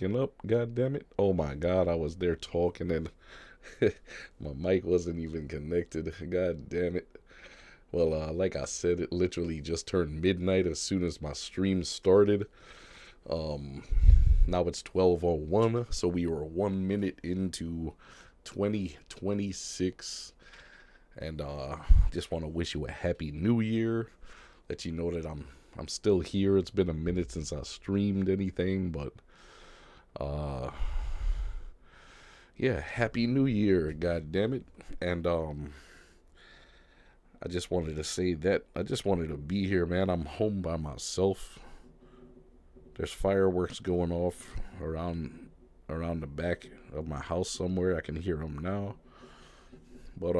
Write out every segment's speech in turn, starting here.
picking up, god damn it. Oh my god, I was there talking and my mic wasn't even connected. God damn it. Well, like I said, it literally just turned midnight as soon as my stream started. Um, Now it's 12:01, so we were 1 minute into 2026, and just want to wish you a happy New Year. Let you know that I'm still here. It's been a minute since I streamed anything, but uh, yeah, happy New Year, god damn it. And I just wanted to say that I just wanted to be here, man. I'm home by myself. There's fireworks going off around the back of my house somewhere. I can hear them now. But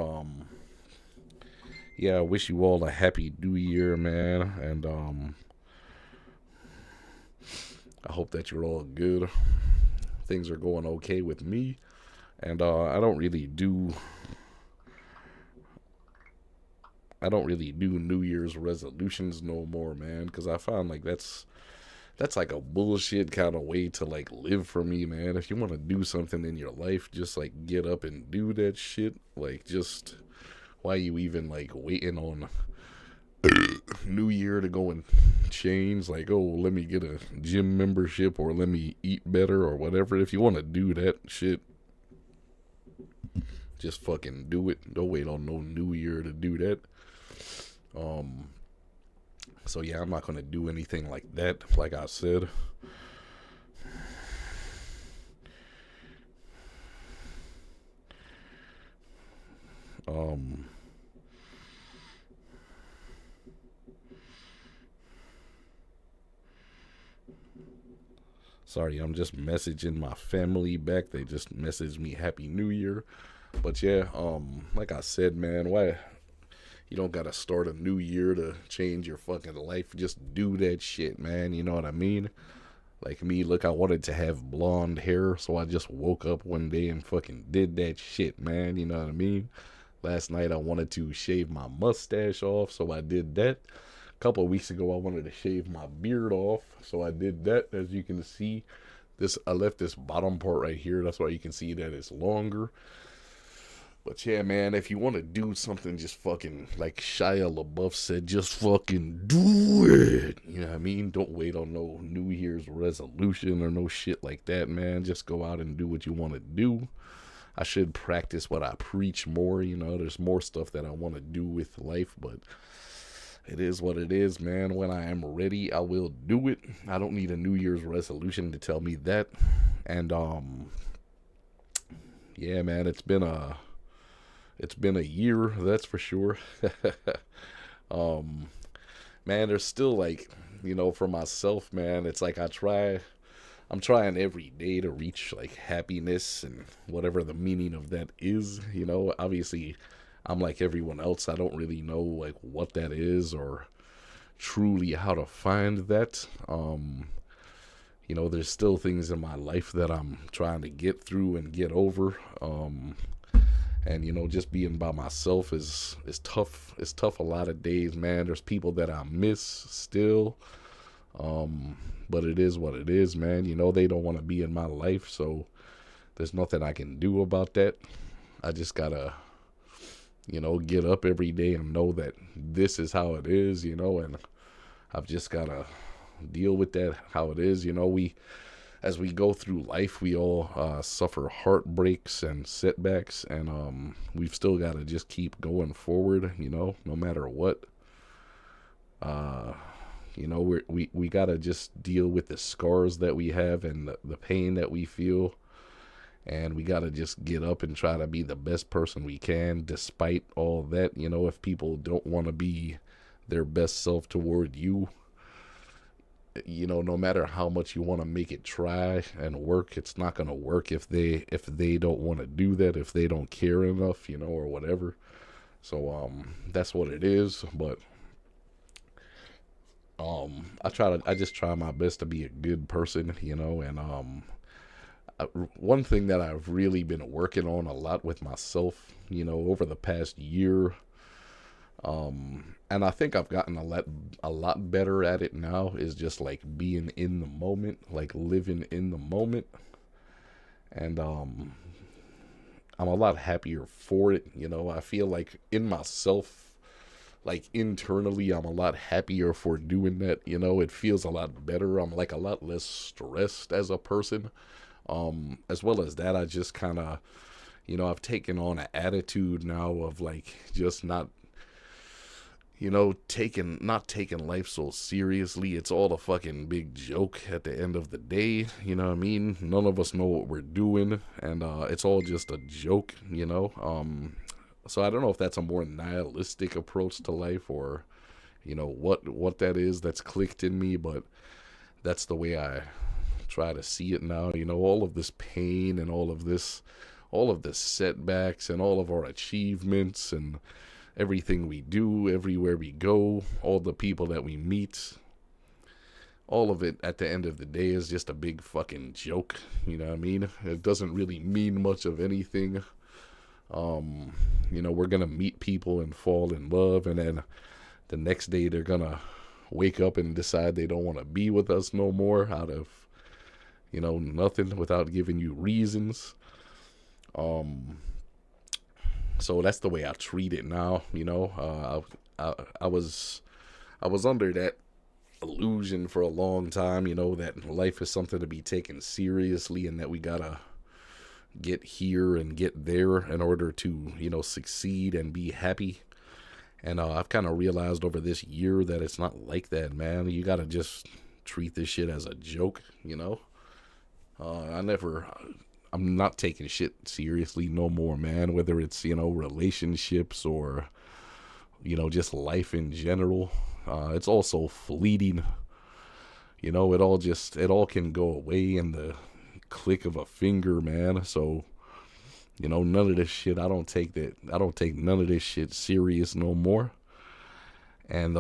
yeah, I wish you all a happy New Year, man, and I hope that you're all good. Things are going okay with me, and I don't really do New Year's resolutions no more, man, because I found like that's like a bullshit kind of way to like live for me, man. If you want to do something in your life, just like get up and do that shit. Like, just why you even like waiting on New Year to go and change? Like, oh, let me get a gym membership or let me eat better or whatever. If you want to do that shit, just fucking do it. Don't wait on no New Year to do that. Um, so yeah, I'm not gonna do anything like that. Like I said, um, sorry, I'm just messaging my family back. They just messaged me Happy New Year. But yeah, like I said, man, why you don't gotta start a new year to change your fucking life. Just do that shit, man. You know what I mean? Like me, look, I wanted to have blonde hair, so I just woke up one day and fucking did that shit, man. You know what I mean? Last night I wanted to shave my mustache off, so I did that. A couple of weeks ago I wanted to shave my beard off, so I did that. As you can see, this I left this bottom part right here. That's why you can see that it's longer. But yeah, man, if you want to do something, just fucking, like Shia LaBeouf said, just fucking do it. You know what I mean? Don't wait on no New Year's resolution or no shit like that, man. Just go out and do what you want to do. I should practice what I preach more. You know, there's more stuff that I want to do with life, but it is what it is, man. When I am ready, I will do it. I don't need a New Year's resolution to tell me that. And yeah, man, it's been a year, that's for sure. um, Man, there's still like, for myself, man, it's like I'm trying every day to reach like happiness and whatever the meaning of that is. Obviously, I'm like everyone else. I don't really know like what that is or truly how to find that. There's still things in my life that I'm trying to get through and get over. And just being by myself is tough. It's tough a lot of days, man. There's people that I miss still. But it is what it is, man. They don't want to be in my life, so there's nothing I can do about that. I just gotta get up every day and know that this is how it is, and I've just gotta deal with that how it is. We As we go through life, we all suffer heartbreaks and setbacks, and we've still got to just keep going forward, no matter what. Uh, we got to just deal with the scars that we have and the pain that we feel, and we got to just get up and try to be the best person we can, despite all that. If people don't want to be their best self toward you, no matter how much you want to make it try and work, it's not going to work if they don't want to do that, if they don't care enough, or whatever. So that's what it is. But I just try my best to be a good person, and one thing that I've really been working on a lot with myself, over the past year, And I think I've gotten a lot better at it now. Is just like being in the moment, like living in the moment, and I'm a lot happier for it. You know, I feel like in myself, like internally, I'm a lot happier for doing that. You know, it feels a lot better. I'm like a lot less stressed as a person. As well as that, I just kind of, you know, I've taken on an attitude now of like just not, you know, taking not taking life so seriously. It's all a fucking big joke at the end of the day. You know what I mean? None of us know what we're doing, and it's all just a joke. You know. So I don't know if that's a more nihilistic approach to life, or you know what that is that's clicked in me, but that's the way I try to see it now. You know, all of this pain and all of the setbacks and all of our achievements and everything we do, everywhere we go, all the people that we meet, all of it at the end of the day is just a big fucking joke. You know what I mean? It doesn't really mean much of anything. You know, we're gonna meet people and fall in love, and then the next day they're gonna wake up and decide they don't want to be with us no more out of, you know, nothing, without giving you reasons. Um, so that's the way I treat it now. You know, I was under that illusion for a long time. You know, that life is something to be taken seriously, and that we gotta get here and get there in order to, you know, succeed and be happy. And I've kind of realized over this year that it's not like that, man. You gotta just treat this shit as a joke. You know, I never. I'm not taking shit seriously no more, man. Whether it's, you know, relationships or, you know, just life in general. It's also fleeting. You know, it all can go away in the click of a finger, man. So, you know, none of this shit, I don't take none of this shit serious no more. And,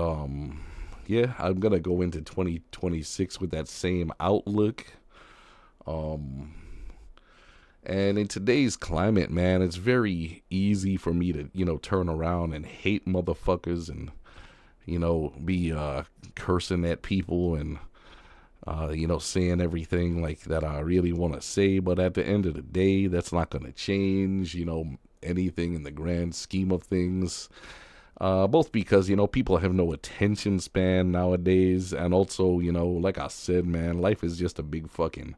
yeah, I'm gonna go into 2026 with that same outlook. Um, And in today's climate, man, it's very easy for me to, you know, turn around and hate motherfuckers and, you know, be cursing at people and, you know, saying everything like that I really want to say. But at the end of the day, that's not going to change, you know, anything in the grand scheme of things. Both because, you know, people have no attention span nowadays. And also, you know, like I said, man, life is just a big fucking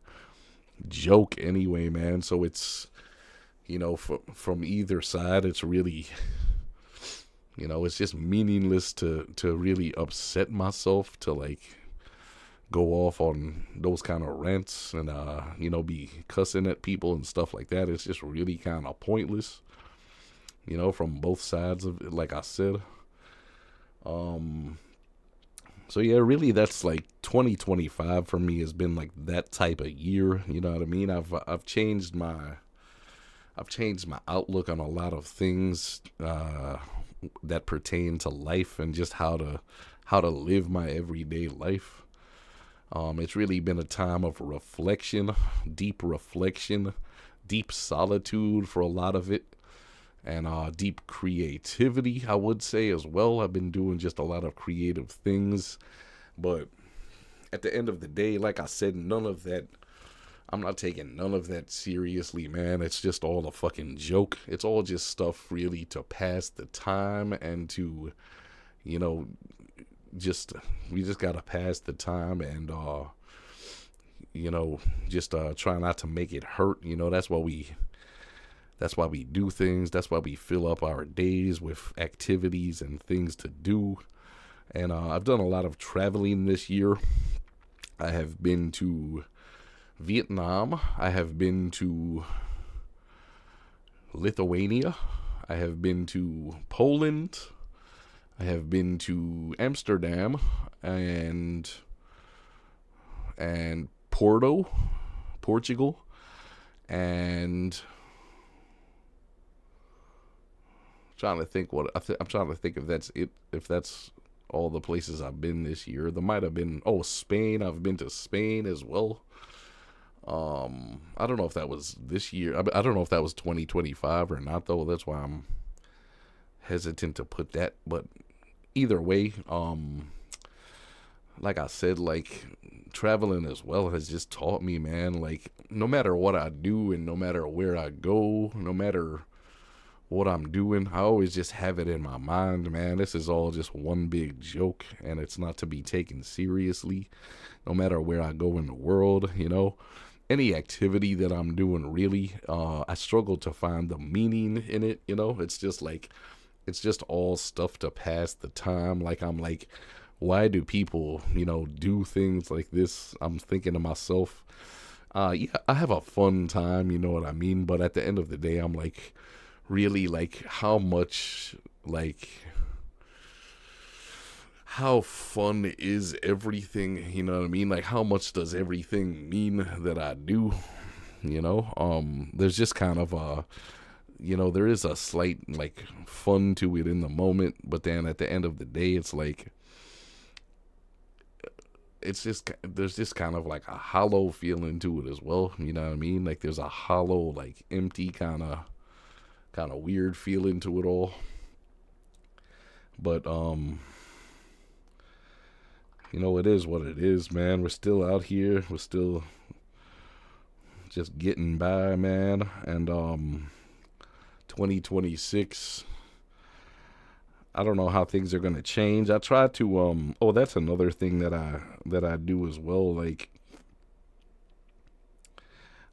joke anyway, man. So it's, you know, from either side, it's really, you know, it's just meaningless to really upset myself to like go off on those kind of rants and you know, be cussing at people and stuff like that. It's just really kind of pointless, you know, from both sides of it, like I said. So yeah, really, that's like 2025 for me has been like that type of year. You know what I mean? I've changed my outlook on a lot of things that pertain to life and just how to live my everyday life. It's really been a time of reflection, deep solitude for a lot of it, and deep creativity, I would say, as well. I've been doing just a lot of creative things, but at the end of the day, like I said, I'm not taking none of that seriously, man. It's just all a fucking joke. It's all just stuff really to pass the time and to, you know, we just gotta pass the time and, you know, just try not to make it hurt. You know, that's why we do things. That's why we fill up our days with activities and things to do. And I've done a lot of traveling this year. I have been to Vietnam. I have been to Lithuania. I have been to Poland. I have been to Amsterdam and Portugal, and trying to think I'm trying to think if that's it. If that's all the places I've been this year. There might have been Spain. I've been to Spain as well. I don't know if that was this year. I don't know if that was 2025 or not though. That's why I'm hesitant to put that, but either way, like I said, like traveling as well has just taught me, man, like no matter what I do and no matter where I go, no matter what I'm doing, I always just have it in my mind, man. This is all just one big joke and it's not to be taken seriously no matter where I go in the world, you know. Any activity that I'm doing, really, I struggle to find the meaning in it, you know. It's just like, it's just all stuff to pass the time. Like, I'm like, why do people, you know, do things like this? I'm thinking to myself, yeah, I have a fun time, you know what I mean? But at the end of the day, I'm like, really, like, how much, like, how fun is everything, you know what I mean? Like, how much does everything mean that I do, you know? There's just kind of a, you know, there is a slight, like, fun to it in the moment, but then at the end of the day, it's like, it's just, there's just kind of like a hollow feeling to it as well, you know what I mean? Like, there's a hollow, like, empty kind of weird feeling to it all. But you know, it is what it is, man. We're still out here. We're still just getting by, man. And 2026, I don't know how things are going to change. I try to oh, that's another thing that I do as well. Like,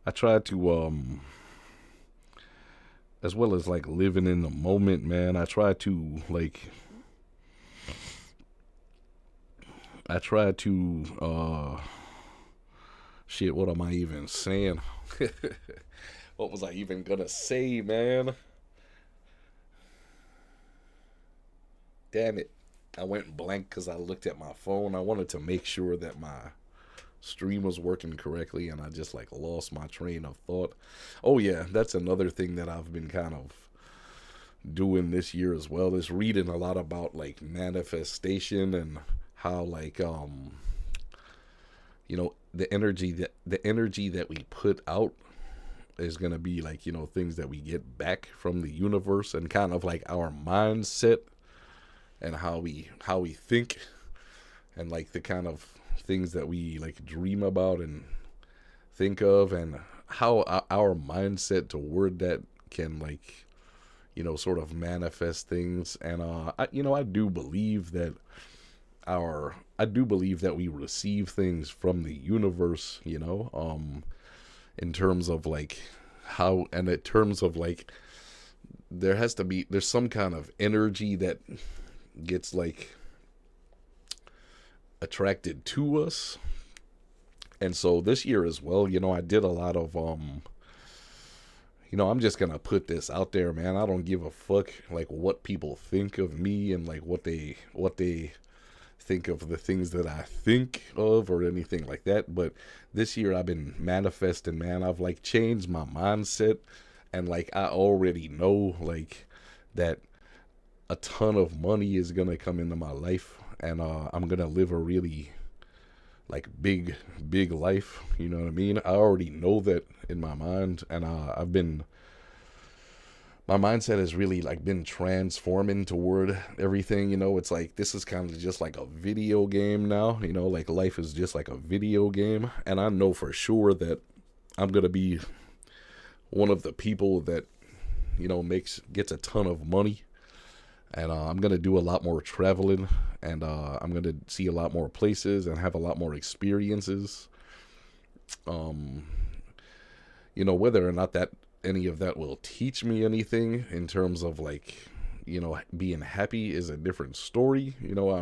I try to as well as like living in the moment, man. I try to shit, what am I even saying? What was I even gonna say, man? Damn it. I went blank because I looked at my phone. I wanted to make sure that my stream was working correctly and I just like lost my train of thought. Oh yeah, that's another thing that I've been kind of doing this year as well, is reading a lot about like manifestation and how like you know, the energy that we put out is going to be like, you know, things that we get back from the universe, and kind of like our mindset and how we think, and like the kind of things that we like dream about and think of, and how our mindset toward that can, like, you know, sort of manifest things. And you know, I do believe that we receive things from the universe, you know, in terms of like how, and in terms of like, there's some kind of energy that gets like attracted to us. And so this year as well, you know, I did a lot of you know, I'm just gonna put this out there, man. I don't give a fuck like what people think of me and like what they think of the things that I think of or anything like that. But this year I've been manifesting, man. I've like changed my mindset, and like I already know like that a ton of money is gonna come into my life, and I'm gonna live a really like big life, you know what I mean? I already know that in my mind, and I've been my mindset has really like been transforming toward everything, you know. It's like this is kind of just like a video game now, you know, like life is just like a video game, and I know for sure that I'm gonna be one of the people that, you know, gets a ton of money, and I'm gonna do a lot more traveling, and I'm gonna see a lot more places and have a lot more experiences. um you know, whether or not that any of that will teach me anything in terms of like, you know, being happy is a different story. You know, I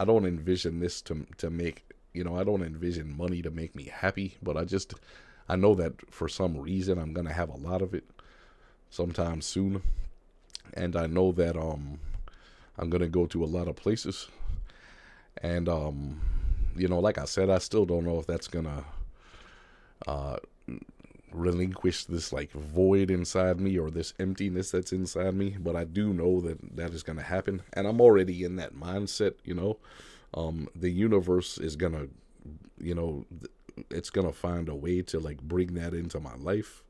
don't envision this to make, you know, I don't envision money to make me happy, but I know that for some reason I'm gonna have a lot of it sometime soon, and I know that I'm gonna go to a lot of places, and you know, like I said, I still don't know if that's gonna uh relinquish this like void inside me or this emptiness that's inside me, but I do know that that is going to happen, and I'm already in that mindset, you know. The universe is going to, you know, it's going to find a way to like bring that into my life,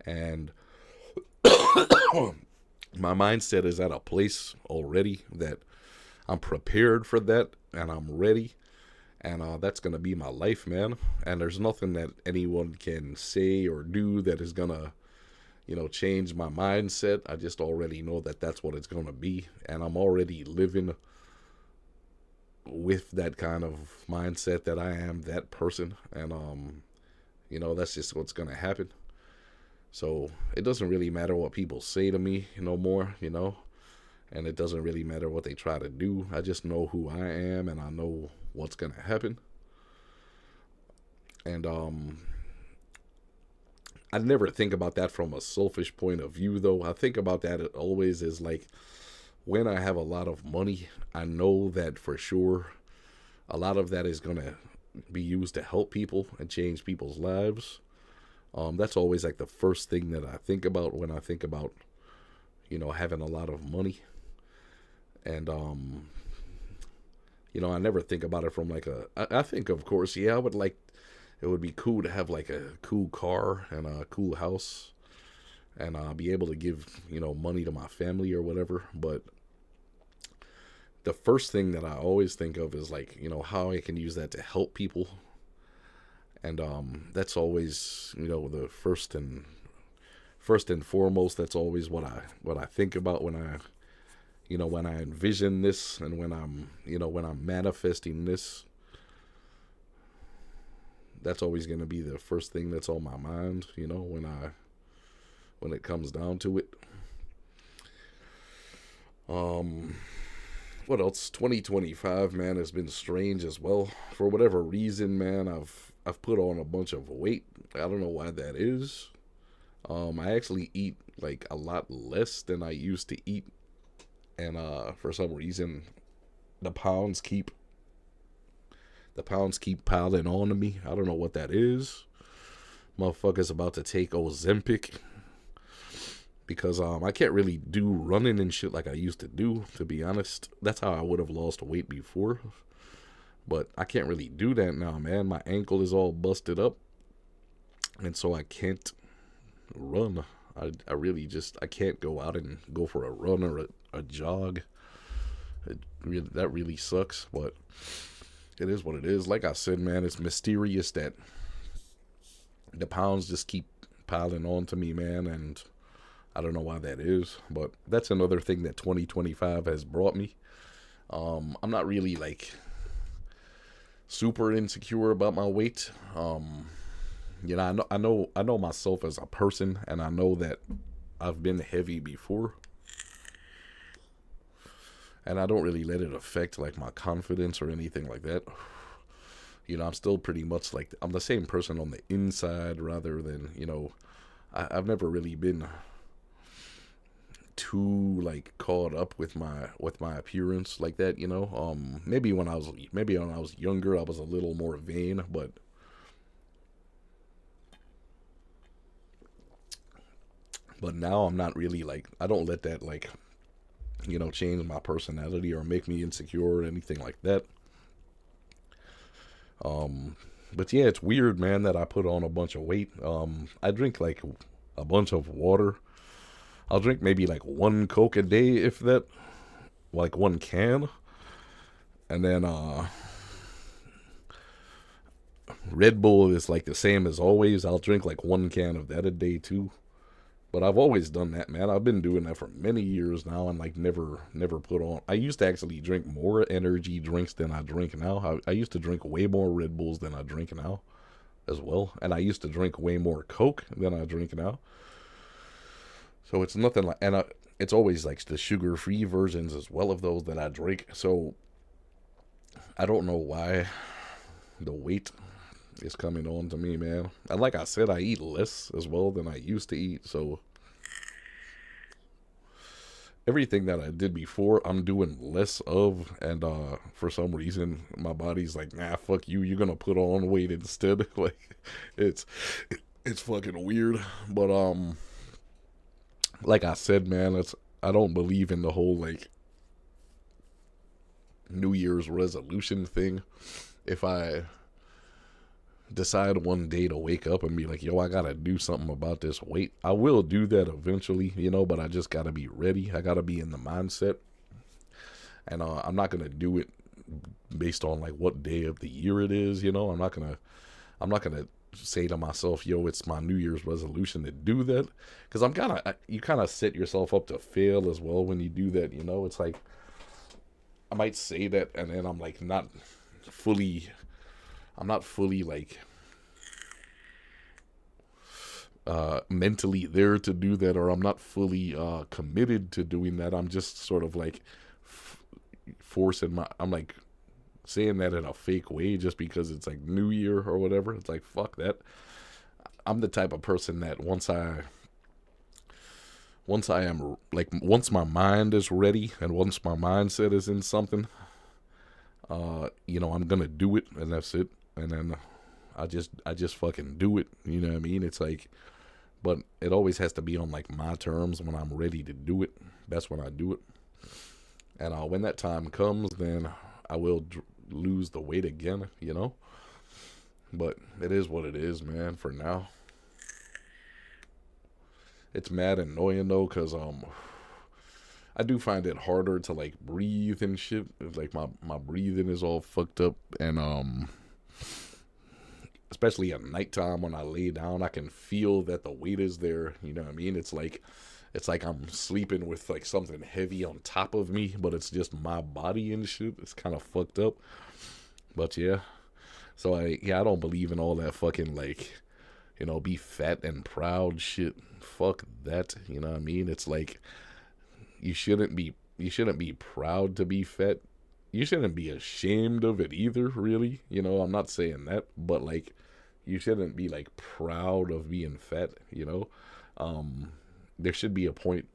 and My mindset is at a place already that I'm prepared for that and I'm ready. And that's going to be my life, man. And there's nothing that anyone can say or do that is going to, change my mindset. I just already know that that's what it's going to be. And I'm already living with that kind of mindset that I am that person. And, that's just what's going to happen. So it doesn't really matter what people say to me no more, and it doesn't really matter what they try to do. I just know who I am and I know what's going to happen. And I never think about that from a selfish point of view, though. I think about that always as like when I have a lot of money, I know that for sure a lot of that is going to be used to help people and change people's lives. That's always like the first thing that I think about when I think about, having a lot of money. And, I never think about it from like I think, of course, yeah, it would be cool to have like a cool car and a cool house and be able to give, money to my family or whatever. But the first thing that I always think of is like, how I can use that to help people. And that's always, the first and foremost. That's always what I think about when I envision this and when I'm manifesting this. That's always going to be the first thing that's on my mind, when it comes down to it. What else? 2025, man, has been strange as well. For whatever reason, man, I've put on a bunch of weight. I don't know why that is. I actually eat like a lot less than I used to eat, and for some reason, the pounds keep piling on to me. I don't know what that is. Motherfucker's about to take Ozempic because I can't really do running and shit like I used to do, to be honest. That's how I would have lost weight before. But I can't really do that now, man. My ankle is all busted up. And so I can't run. I really just, I can't go out and go for a run or a jog. That really sucks, but it is what it is. Like I said, man, it's mysterious that the pounds just keep piling on to me, man, and I don't know why that is, but that's another thing that 2025 has brought me. I'm not really like super insecure about my weight. I know myself as a person, and I know that I've been heavy before, and I don't really let it affect like my confidence or anything like that. I'm still pretty much like I'm the same person on the inside rather than, I've never really been too like caught up with my appearance like that, maybe when I was younger I was a little more vain, but now I'm not really like, I don't let that like, change my personality or make me insecure or anything like that. But yeah, it's weird, man, that I put on a bunch of weight. I drink like a bunch of water. I'll drink maybe like one Coke a day, if that, like one can. And then Red Bull is like the same as always. I'll drink like one can of that a day too. But I've always done that, man. I've been doing that for many years now and like never put on. I used to actually drink more energy drinks than I drink now. I used to drink way more Red Bulls than I drink now as well. And I used to drink way more Coke than I drink now. So it's nothing like, and it's always like the sugar-free versions as well of those that I drink. So I don't know why the weight is coming on to me, man. And like I said, I eat less as well than I used to eat. So everything that I did before, I'm doing less of. And for some reason, my body's like, nah, fuck you. You're gonna put on weight instead. Like it's fucking weird. But like I said, man, I don't believe in the whole like New Year's resolution thing. If I decide one day to wake up and be like, yo, I gotta do something about this weight. I will do that eventually, you know, but I just gotta be ready. I gotta be in the mindset. And I'm not gonna do it based on like what day of the year it is, you know. I'm not gonna say to myself, yo, it's my New Year's resolution to do that. Because you kind of set yourself up to fail as well when you do that, you know. It's like, I might say that and then I'm like fully, I'm not fully like mentally there to do that, or I'm not fully committed to doing that. I'm just sort of like I'm like saying that in a fake way just because it's like New Year or whatever. It's like, fuck that. I'm the type of person that once my mind is ready and once my mindset is in something, you know, I'm gonna do it and that's it. And then I just fucking do it. You know what I mean? It's like, but it always has to be on like my terms. When I'm ready to do it, that's when I do it. And when that time comes, then I will lose the weight again, you know. But it is what it is, man. For now, it's mad annoying though, cause I do find it harder to like breathe and shit. It's like my breathing is all fucked up, and especially at nighttime when I lay down, I can feel that the weight is there. You know what I mean? It's like I'm sleeping with like something heavy on top of me, but it's just my body and shit. It's kind of fucked up. But yeah, so I don't believe in all that fucking like, you know, be fat and proud shit. Fuck that. You know what I mean? It's like you shouldn't be proud to be fat. You shouldn't be ashamed of it either, really. You know, I'm not saying that, but like you shouldn't be like proud of being fat, you know? There should be a point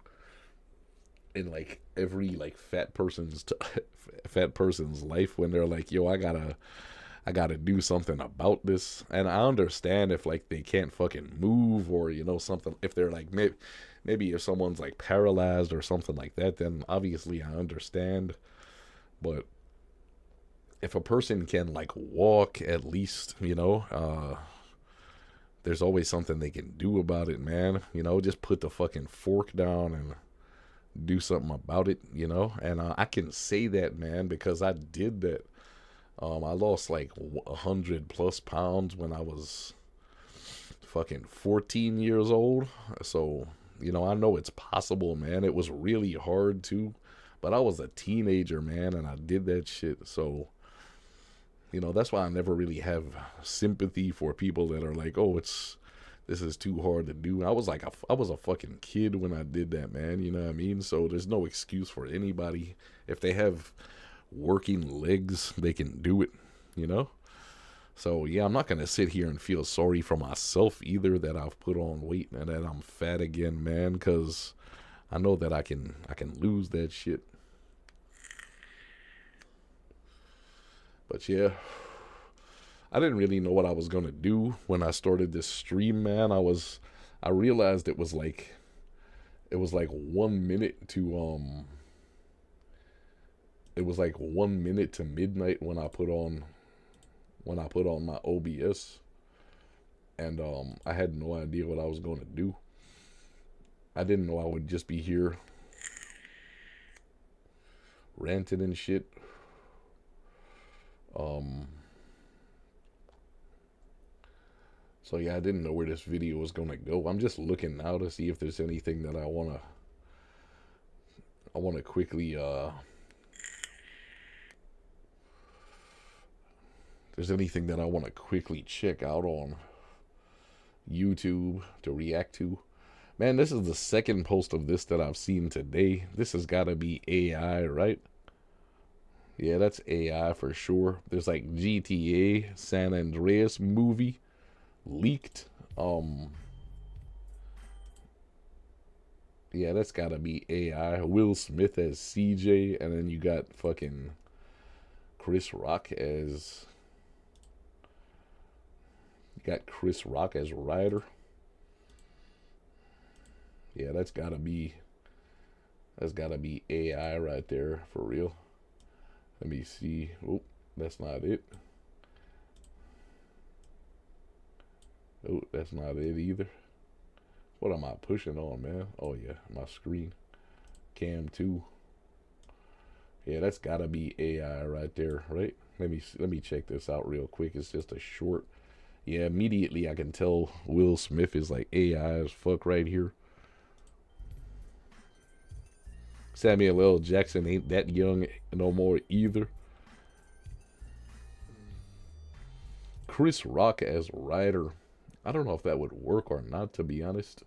in like every like fat person's life when they're like, yo, I gotta do something about this. And I understand if like they can't fucking move, or you know, something, if they're like maybe if someone's like paralyzed or something like that, then obviously I understand. But if a person can like walk at least, you know, there's always something they can do about it, man. You know, just put the fucking fork down and do something about it, you know. And I can say that, man, because I did that. I lost like 100+ pounds when I was fucking 14 years old. So, you know, I know it's possible, man. It was really hard too, but I was a teenager, man, and I did that shit. So, you know, that's why I never really have sympathy for people that are like, oh, this is too hard to do. I was a fucking kid when I did that, man. You know what I mean? So there's no excuse for anybody. If they have working legs, they can do it, you know? So yeah, I'm not gonna sit here and feel sorry for myself either that I've put on weight and that I'm fat again, man, because I know that I can lose that shit. But yeah, I didn't really know what I was gonna do when I started this stream, man. I realized it was like 1 minute to it was like 1 minute to midnight when I put on my OBS, and I had no idea what I was gonna do. I didn't know I would just be here ranting and shit. So yeah, I didn't know where this video was gonna go. I'm just looking now to see if there's anything that I wanna quickly there's anything that I wanna quickly check out on YouTube to react to. Man, this is the second post of this that I've seen today. This has gotta be AI, right? Yeah, that's AI for sure. There's like GTA San Andreas movie leaked. Yeah, that's gotta be AI. Will Smith as CJ, and then you got fucking Chris Rock as Ryder. Yeah, that's gotta be AI right there for real. Let me see. Oh, that's not it. Oh, that's not it either. What am I pushing on, man? Oh yeah, my screen. Cam 2. Yeah, that's gotta be AI right there, right? Let me check this out real quick. It's just a short. Yeah, immediately I can tell Will Smith is like AI as fuck right here. Samuel L. Jackson ain't that young no more either. Chris Rock as Ryder. I don't know if that would work or not, to be honest.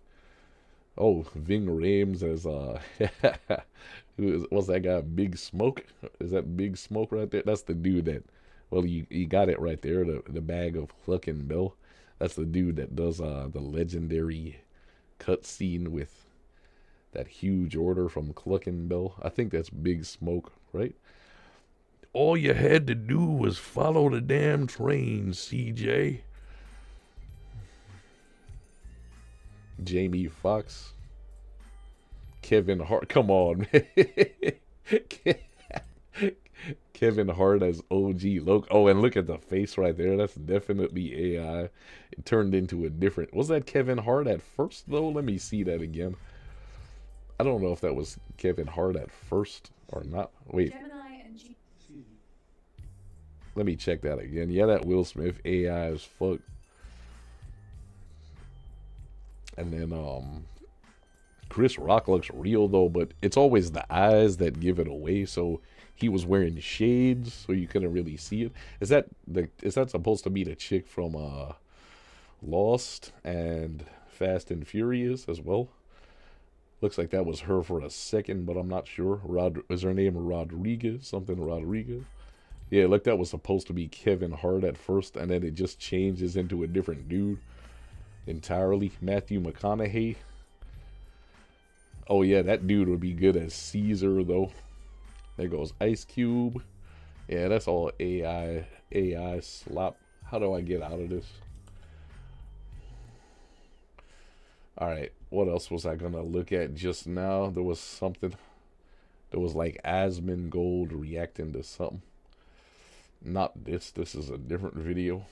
Oh, Ving Rhames as what's that guy? Big Smoke? Is that Big Smoke right there? That's the dude that. Well, you got it right there. The bag of Cluckenbell. That's the dude that does the legendary cutscene with that huge order from Cluckenbell. I think that's Big Smoke, right? All you had to do was follow the damn train, CJ. Jamie Foxx. Kevin Hart. Come on, man. Kevin Hart as OG Loke. Oh, and look at the face right there. That's definitely AI. It turned into a different. Was that Kevin Hart at first, though? Let me see that again. I don't know if that was Kevin Hart at first or not. Wait. Let me check that again. Yeah, that Will Smith AI as fuck. And then Chris Rock looks real though, but it's always the eyes that give it away. So he was wearing shades, so you couldn't really see it. Is that supposed to be the chick from Lost and Fast and Furious as well? Looks like that was her for a second, but I'm not sure. Is her name Rodriguez? Something Rodriguez? Yeah, like that was supposed to be Kevin Hart at first, and then it just changes into a different dude entirely. Matthew McConaughey. Oh yeah, that dude would be good as Caesar though. There goes Ice Cube. Yeah, that's all AI slop. How do I get out of this? Alright, what else was I gonna look at just now? There was something. There was like Asmongold reacting to something. Not this. This is a different video.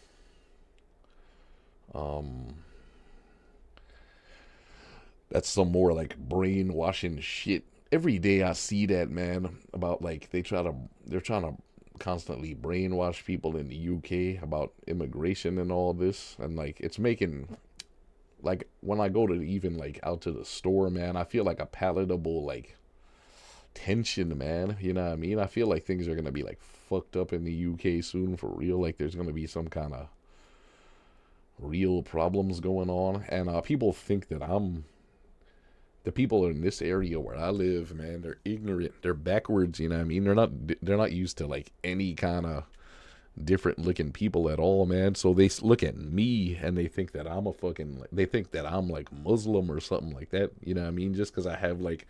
That's some more like brainwashing shit. Every day I see that, man, about like they're trying to constantly brainwash people in the UK about immigration and all this, and like it's making, like when I go to even like out to the store, man, I feel like a palatable like tension, man. You know what I mean? I feel like things are gonna be like fucked up in the UK soon for real. Like there's gonna be some kind of real problems going on, and people think that the people in this area where I live, man, they're ignorant, they're backwards, you know what I mean? They're not used to like any kind of different looking people at all, man. So they look at me and they think that they think that I'm like Muslim or something like that, you know what I mean? Just because I have like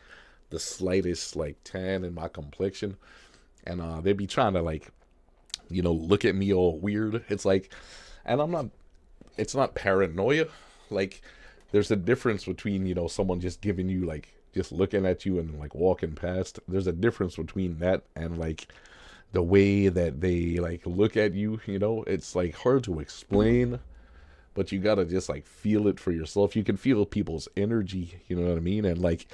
the slightest like tan in my complexion, and they be trying to like, you know, look at me all weird. It's like, and it's not paranoia, like there's a difference between, you know, someone just giving you like just looking at you and like walking past. There's a difference between that and like the way that they like look at you, you know. It's like hard to explain, but you gotta just like feel it for yourself. You can feel people's energy, you know what I mean? And like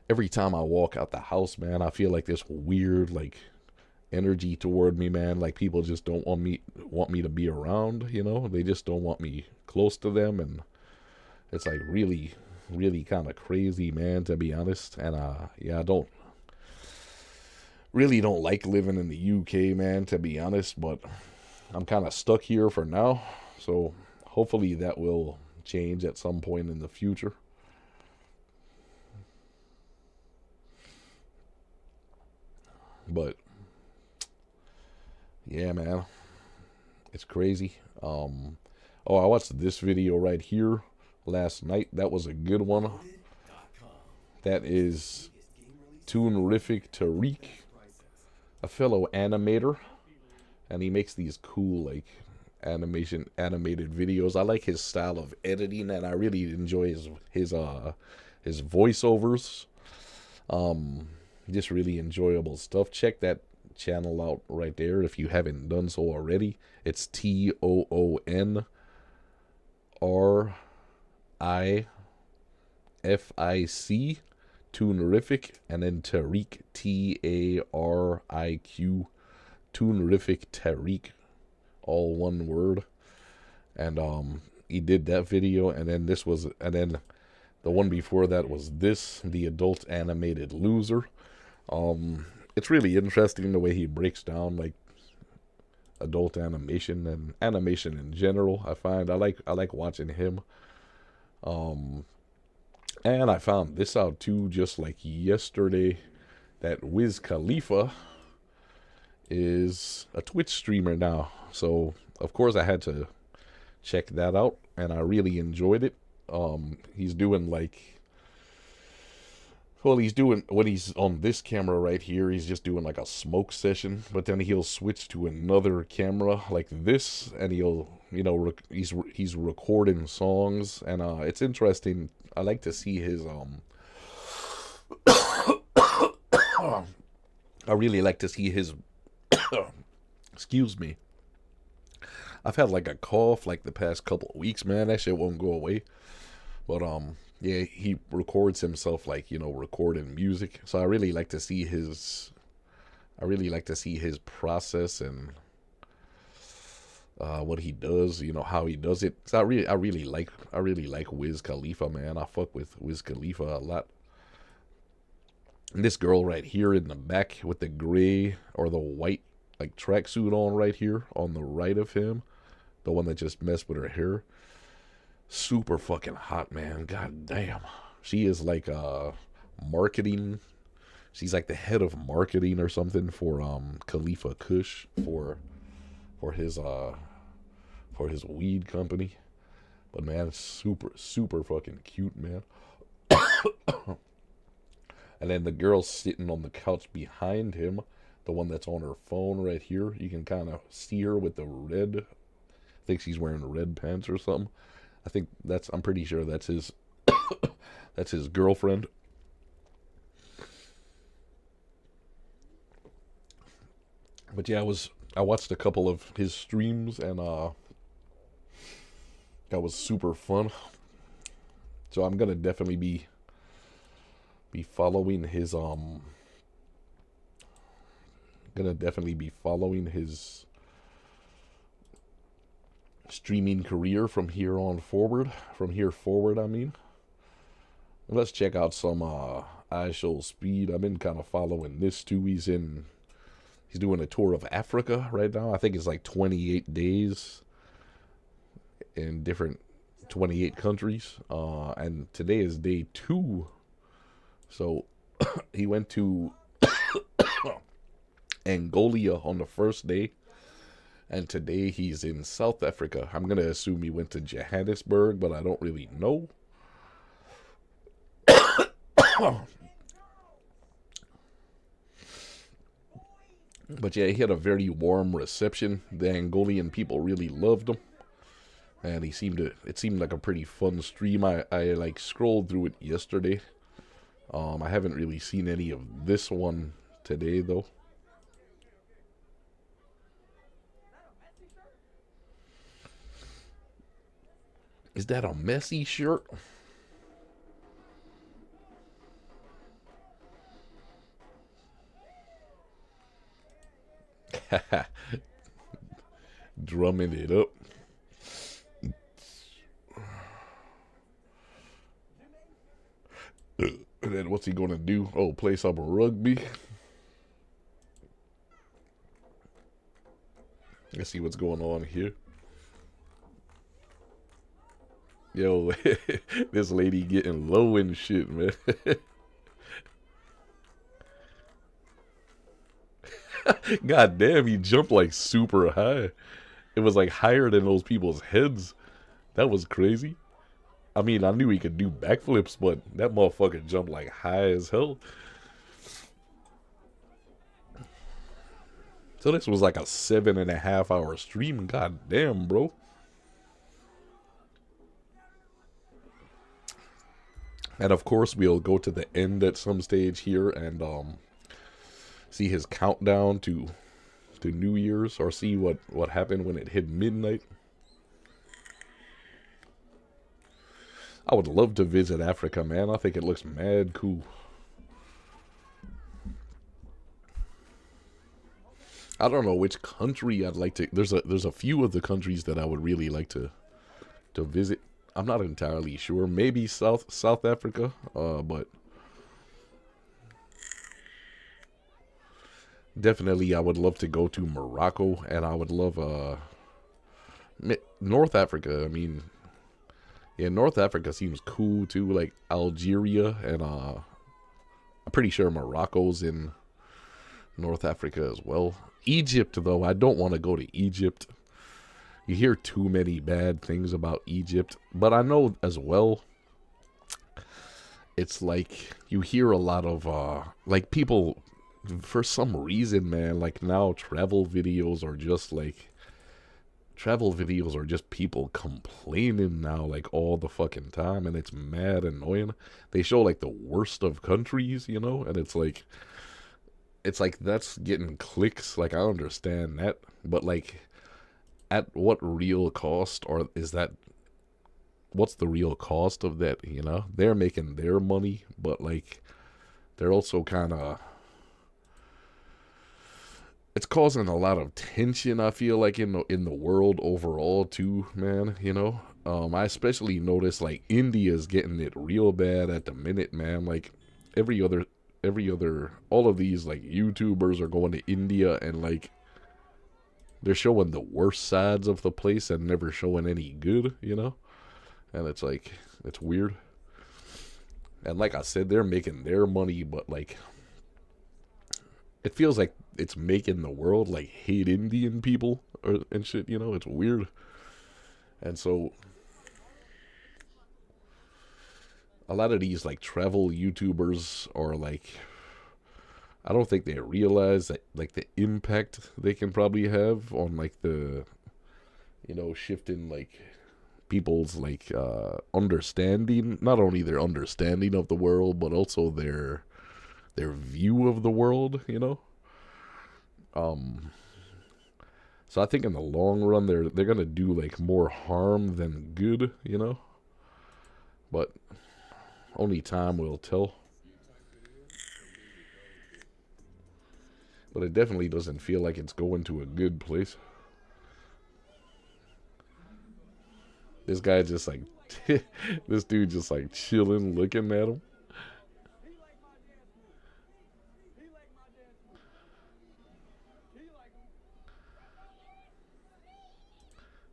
every time I walk out the house, man, I feel like this weird like energy toward me, man. Like people just don't want me to be around, you know. They just don't want me close to them, and it's like really, really kind of crazy, man, to be honest. And yeah, I don't like living in the UK, man, to be honest, but I'm kind of stuck here for now. So hopefully that will change at some point in the future. But yeah, man, it's crazy. Oh, I watched this video right here last night. That was a good one. That is Toonrific Tariq, a fellow animator, and he makes these cool like animated videos. I like his style of editing, and I really enjoy his voiceovers. Just really enjoyable stuff. Check that channel out right there if you haven't done so already. It's TOONRIFIC Tarific, Tunerific, and then Tariq, Tariq, Tunerific Tariq, all one word. And he did that video, and then the one before that was this, the adult animated loser. It's really interesting the way he breaks down like adult animation and animation in general. I like watching him. And I found this out too, just like yesterday, that Wiz Khalifa is a Twitch streamer now. So of course I had to check that out, and I really enjoyed it. He's doing like, well, he's doing, when he's on this camera right here, he's just doing like a smoke session, but then he'll switch to another camera like this, and he'll, he's recording songs, and it's interesting. I like to see his I really like to see his excuse me. I've had like a cough like the past couple of weeks, man. That shit won't go away. But yeah, he records himself like, recording music. So I really like to see his process and what he does, how he does it. So I really like Wiz Khalifa, man. I fuck with Wiz Khalifa a lot. And this girl right here in the back with the gray or the white like tracksuit on right here on the right of him, the one that just messed with her hair, super fucking hot, man. God damn. She is like marketing. She's like the head of marketing or something for Khalifa Kush for his weed company. But man, it's super fucking cute, man. And then the girl sitting on the couch behind him, the one that's on her phone right here, you can kind of see her with the red, I think she's wearing red pants or something. I'm pretty sure that's his that's his girlfriend. But yeah, I watched a couple of his streams, and that was super fun. So I'm gonna definitely be following his streaming career from here forward. I mean, let's check out some IShowSpeed. I've been kind of following this too. He's doing a tour of Africa right now. I think it's like 28 days in different 28 countries. And today is day 2. So he went to Angola on the first day, and today he's in South Africa. I'm going to assume he went to Johannesburg, but I don't really know. But yeah, he had a very warm reception. The Angolan people really loved him. And it seemed like a pretty fun stream. I like scrolled through it yesterday. I haven't really seen any of this one today though. Is that a Messi shirt? Drumming it up. And then what's he gonna do? Oh, play some rugby. Let's see what's going on here. Yo, this lady getting low and shit, man. God damn, he jumped like super high. It was like higher than those people's heads. That was crazy. I mean, I knew he could do backflips, but that motherfucker jumped like high as hell. So this was like a 7.5 hour stream. God damn, bro. And of course, we'll go to the end at some stage here and see his countdown to New Year's, or see what happened when it hit midnight. I would love to visit Africa, man. I think it looks mad cool. I don't know which country I'd like to. There's a few of the countries that I would really like to visit. I'm not entirely sure. Maybe South Africa. But definitely I would love to go to Morocco, and I would love North Africa. I mean, yeah, North Africa seems cool too. Like Algeria and I'm pretty sure Morocco's in North Africa as well. Egypt though, I don't want to go to Egypt. You hear too many bad things about Egypt, but I know as well it's like you hear a lot of like people for some reason, man, like now travel videos are just people complaining now like all the fucking time, and it's mad annoying. They show like the worst of countries, and it's like that's getting clicks. Like I understand that, but like at what real cost, or is that what's the real cost of that? They're making their money, but like they're also kind of it's causing a lot of tension. I feel like in the world overall too, man. I especially notice like India's getting it real bad at the minute, man. Like every other, all of these like YouTubers are going to India, and like they're showing the worst sides of the place and never showing any good. And it's like it's weird. And like I said, they're making their money, but like it feels like it's making the world like hate Indian people and shit. It's weird. And so a lot of these like travel YouTubers are like, I don't think they realize that like the impact they can probably have on like the shifting like people's like understanding, not only their understanding of the world but also their view of the world. Um, so I think in the long run they're gonna do like more harm than good. But only time will tell. But it definitely doesn't feel like it's going to a good place. This guy just like this dude just like chilling, looking at him.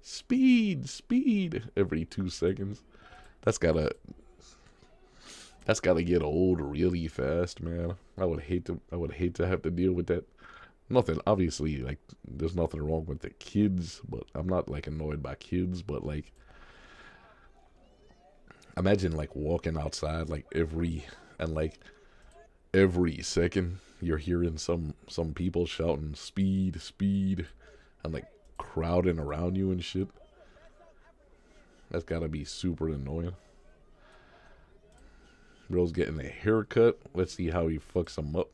Speed, speed, every 2 seconds. That's gotta that's gotta get old really fast, man. I would hate to have to deal with that. Nothing, obviously, like there's nothing wrong with the kids, but I'm not like annoyed by kids, but like imagine like walking outside like every second you're hearing some people shouting speed, speed, and like crowding around you and shit. That's gotta be super annoying. Bro's getting a haircut. Let's see how he fucks him up.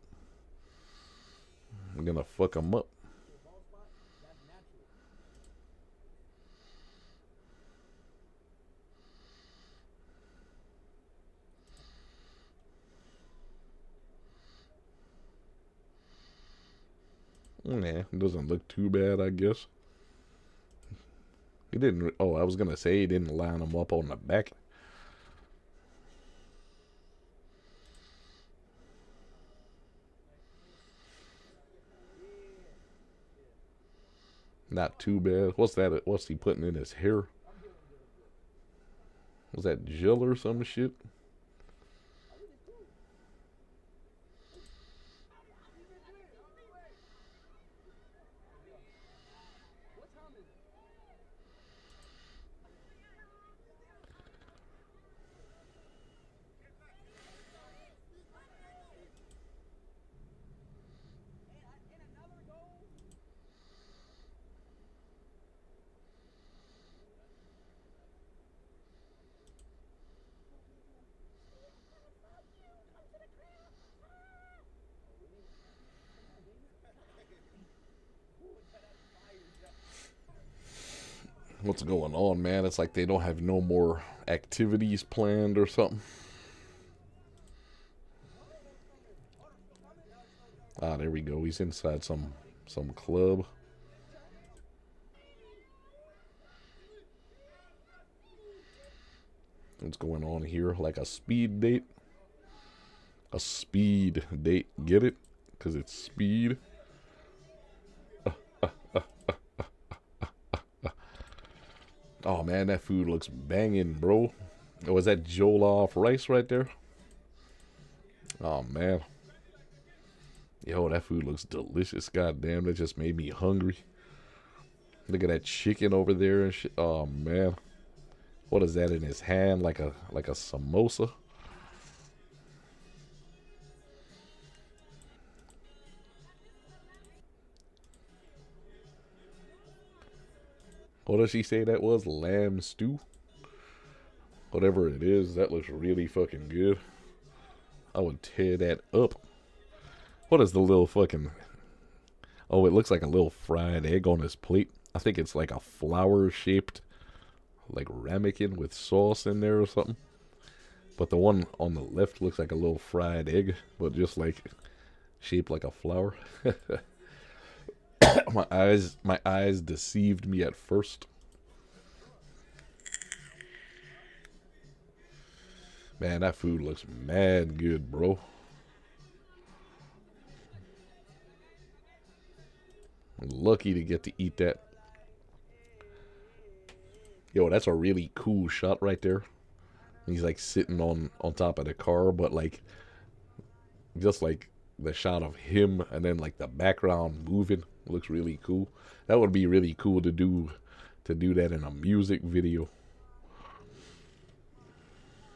I'm gonna fuck him up. Nah, doesn't look too bad, I guess. He didn't. Oh, I was gonna say he didn't line him up on the back. Not too bad. What's that? What's he putting in his hair? Was that gel or some shit? What's going on, man? It's like they don't have no more activities planned or something. Ah, there we go. He's inside some club. What's going on here? Like a speed date? A speed date. Get it? Because it's speed. Oh, man, that food looks banging, bro. Oh, is that jollof rice right there? Oh, man. Yo, that food looks delicious. God damn, that just made me hungry. Look at that chicken over there and shit. Oh, man. What is that in his hand? Like a samosa? What does she say that was? Lamb stew? Whatever it is, that looks really fucking good. I would tear that up. What is the little fucking... Oh, it looks like a little fried egg on his plate. I think it's like a flower-shaped, like ramekin with sauce in there or something. But the one on the left looks like a little fried egg, but just like shaped like a flower. my eyes deceived me at first. Man, that food looks mad good, bro. I'm lucky to get to eat that. Yo, that's a really cool shot right there. He's like sitting on top of the car, but like just like the shot of him and then like the background moving looks really cool. That would be really cool to do that in a music video.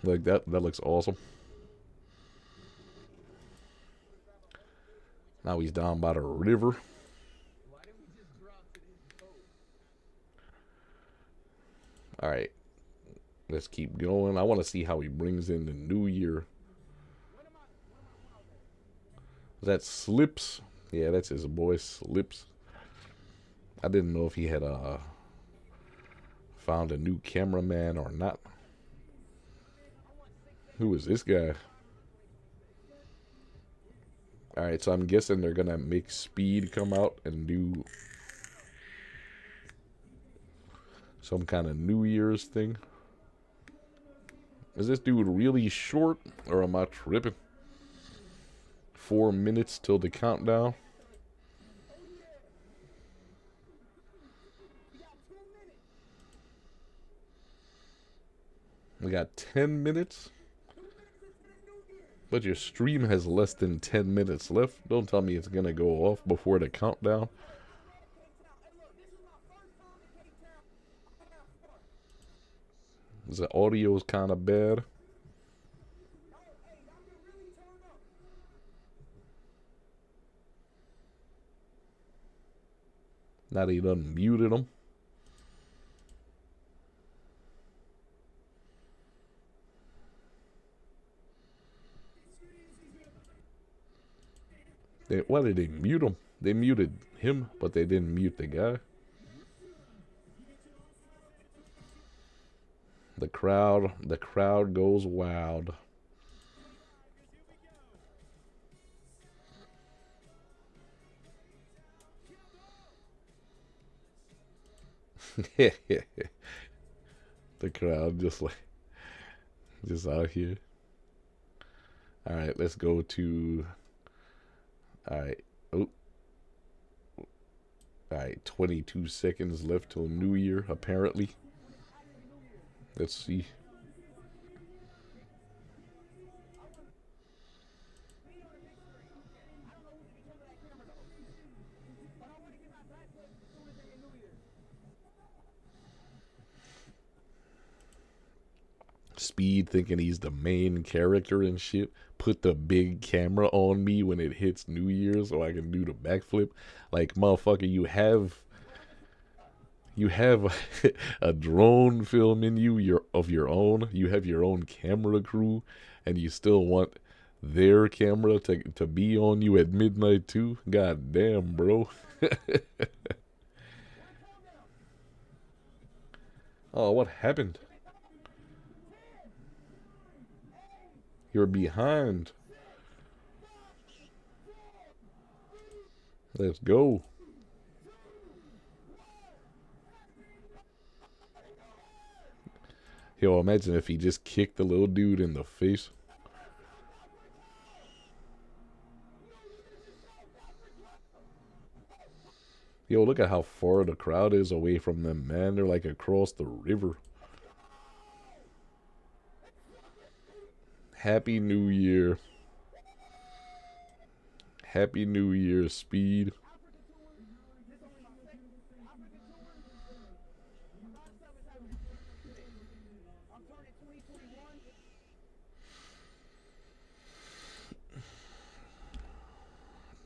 Like that looks awesome. Now he's down by the river. All right. Let's keep going. I want to see how he brings in the new year. Is that Slips? Yeah, that's his boy Slips. I didn't know if he had found a new cameraman or not. Who is this guy? Alright, so I'm guessing they're gonna make Speed come out and do some kind of New Year's thing. Is this dude really short, or am I tripping? 4 minutes till the countdown. We got 10 minutes. But your stream has less than 10 minutes left. Don't tell me it's gonna go off before the countdown. The audio is kind of bad. Now they done muted them. Why did they mute him? They muted him, but they didn't mute the guy. The crowd goes wild. The crowd just out here. All right, let's go to. All right. Oh. All right. 22 seconds left till New Year, apparently. Let's see. Speed thinking he's the main character and shit. Put the big camera on me when it hits New Year so I can do the backflip. Like, motherfucker, you have a drone filming you of your own. You have your own camera crew, and you still want their camera to be on you at midnight too. God damn, bro. Oh, what happened? You're behind. Let's go. Yo, imagine if he just kicked the little dude in the face. Yo, look at how far the crowd is away from them, man. They're like across the river. Happy New Year. Happy New Year, Speed.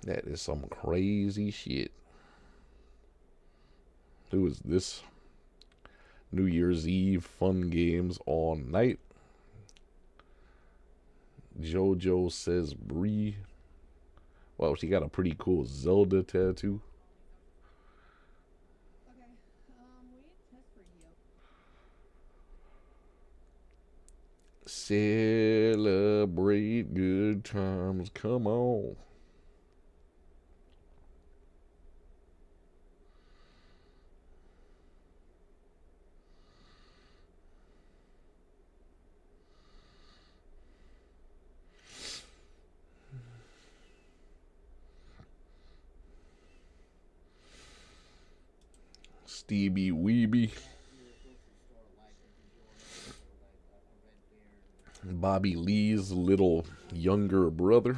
That is some crazy shit. Who is this? New Year's Eve fun games all night. JoJo says Bree. Well, she got a pretty cool Zelda tattoo. Celebrate good times. Come on. Stevie Weeby. Bobby Lee's little younger brother.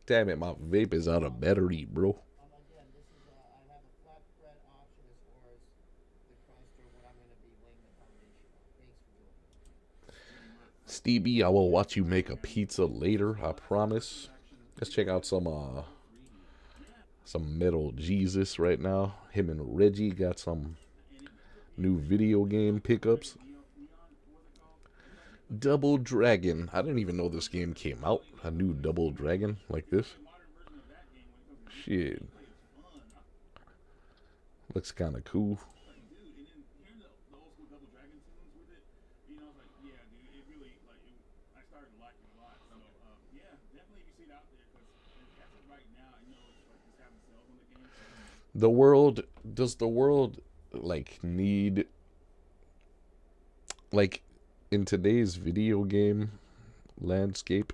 Damn it, my vape is out of battery, bro. Stevie, I will watch you make a pizza later, I promise. Let's check out some Metal Jesus right now. Him and Reggie got some new video game pickups. Double Dragon. I didn't even know this game came out. A new Double Dragon like this. Shit. Looks kind of cool. The world, does the world like need, like, in today's video game landscape,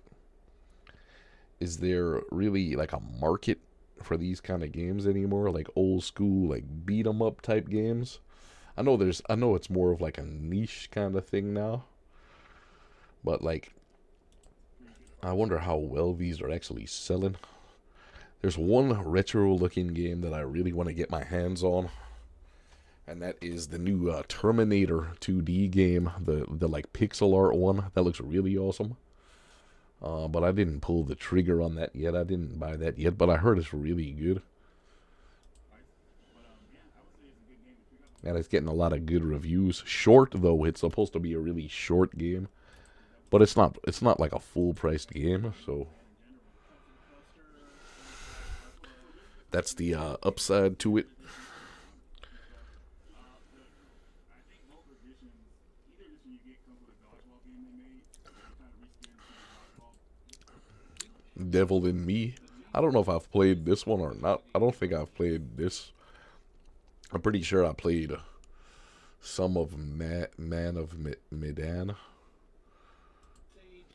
is there really like a market for these kind of games anymore? Like old school, like beat 'em up type games. I know it's more of like a niche kind of thing now, but like, I wonder how well these are actually selling. There's one retro looking game that I really want to get my hands on, and that is the new Terminator 2D game, the like pixel art one. That looks really awesome. But I didn't pull the trigger on that yet. I didn't buy that yet, but I heard it's really good. And it's getting a lot of good reviews. Short though, it's supposed to be a really short game, but it's not. It's not like a full priced game, so that's the upside to it. Devil in Me. I don't know if I've played this one or not. I don't think I've played this. I'm pretty sure I played some of Man of Medan,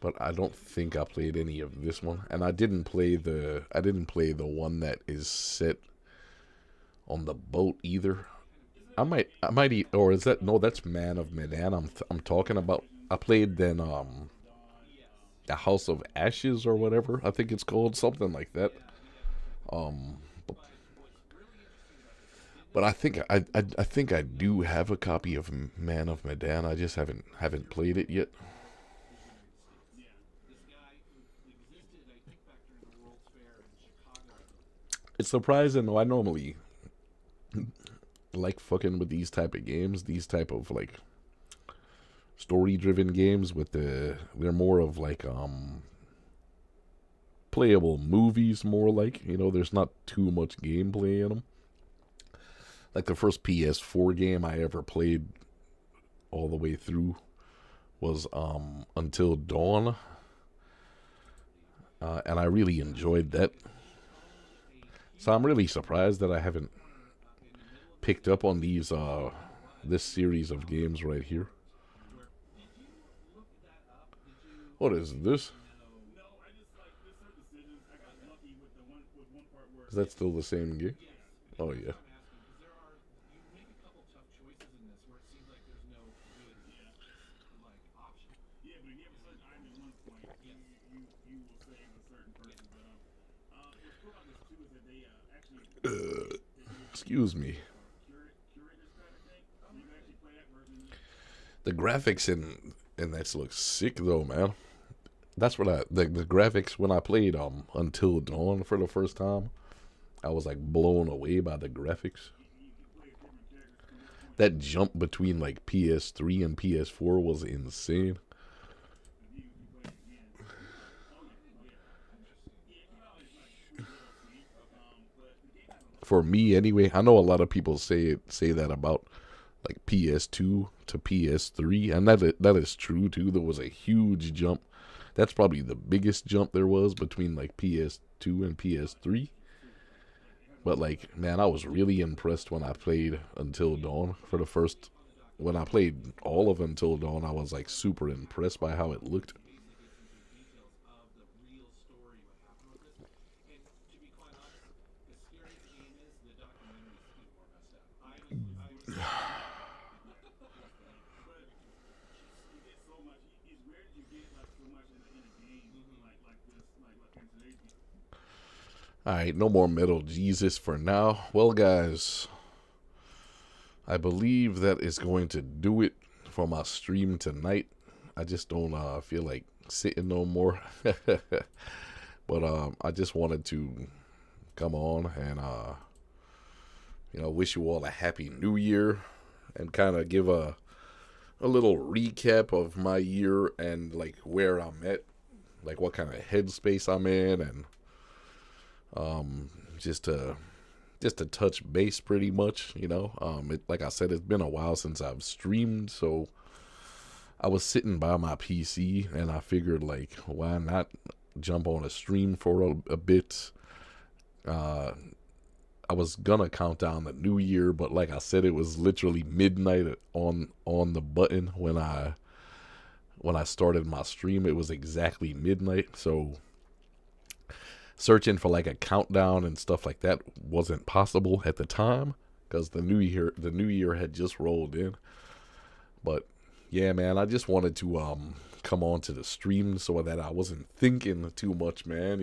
but I don't think I played any of this one. And I didn't play the one that is set on the boat either. Or is that, no? That's Man of Medan. I'm talking about. I played then the House of Ashes or whatever I think it's called, something like that. Um, but I think I do have a copy of Man of Medan. I just haven't played it yet. It's surprising though. I normally like fucking with these type of games, these type of like story driven games with they're more of like playable movies, more like, there's not too much gameplay in them. Like the first PS4 game I ever played all the way through was Until Dawn, and I really enjoyed that. So I'm really surprised that I haven't picked up on this series of games right here. What is this? Is that still the same game? Oh yeah. Excuse me. The graphics in this looks sick though, man. That's what the graphics when I played Until Dawn for the first time, I was like blown away by the graphics. That jump between like PS3 and PS4 was insane. For me anyway, I know a lot of people say that about like PS2 to PS3, and that is true too. There was a huge jump. That's probably the biggest jump there was between like PS2 and PS3. But like, man, I was really impressed when I played Until Dawn for the first. When I played all of Until Dawn, I was like super impressed by how it looked. Alright, no more Metal Jesus for now. Well, guys, I believe that is going to do it for my stream tonight. I just don't feel like sitting no more. But I just wanted to come on and wish you all a happy new year and kind of give a little recap of my year and like where I'm at, like what kind of headspace I'm in, and just to touch base pretty much, like I said, it's been a while since I've streamed, so I was sitting by my PC and I figured like, why not jump on a stream for a bit. I was gonna count down the new year, but like I said, it was literally midnight on the button when I started my stream. It was exactly midnight, so searching for like a countdown and stuff like that wasn't possible at the time because the new year had just rolled in. But yeah, man, I just wanted to come on to the stream so that I wasn't thinking too much, man,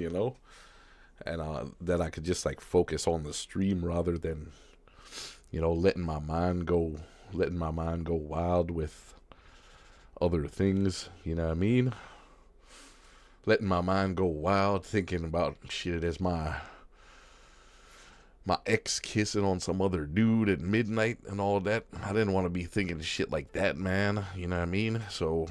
and that I could just like focus on the stream rather than letting my mind go wild with other things, you know what I mean? Letting my mind go wild thinking about shit as my ex kissing on some other dude at midnight and all that. I didn't want to be thinking shit like that, man, you know what I mean? So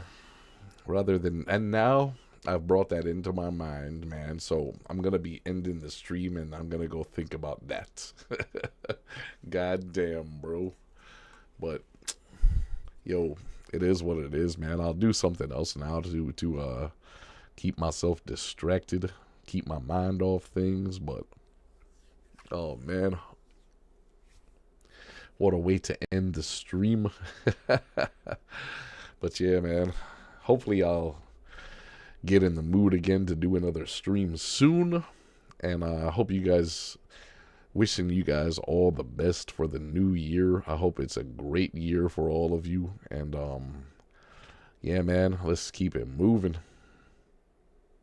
and now I've brought that into my mind, man. So I'm going to be ending the stream and I'm going to go think about that. God damn, bro. But, yo, it is what it is, man. I'll do something else now to keep myself distracted, keep my mind off things. But, oh, man. What a way to end the stream. But, yeah, man. Hopefully I'll get in the mood again to do another stream soon, and I hope wishing you guys all the best for the new year. I hope it's a great year for all of you, and yeah, man, let's keep it moving.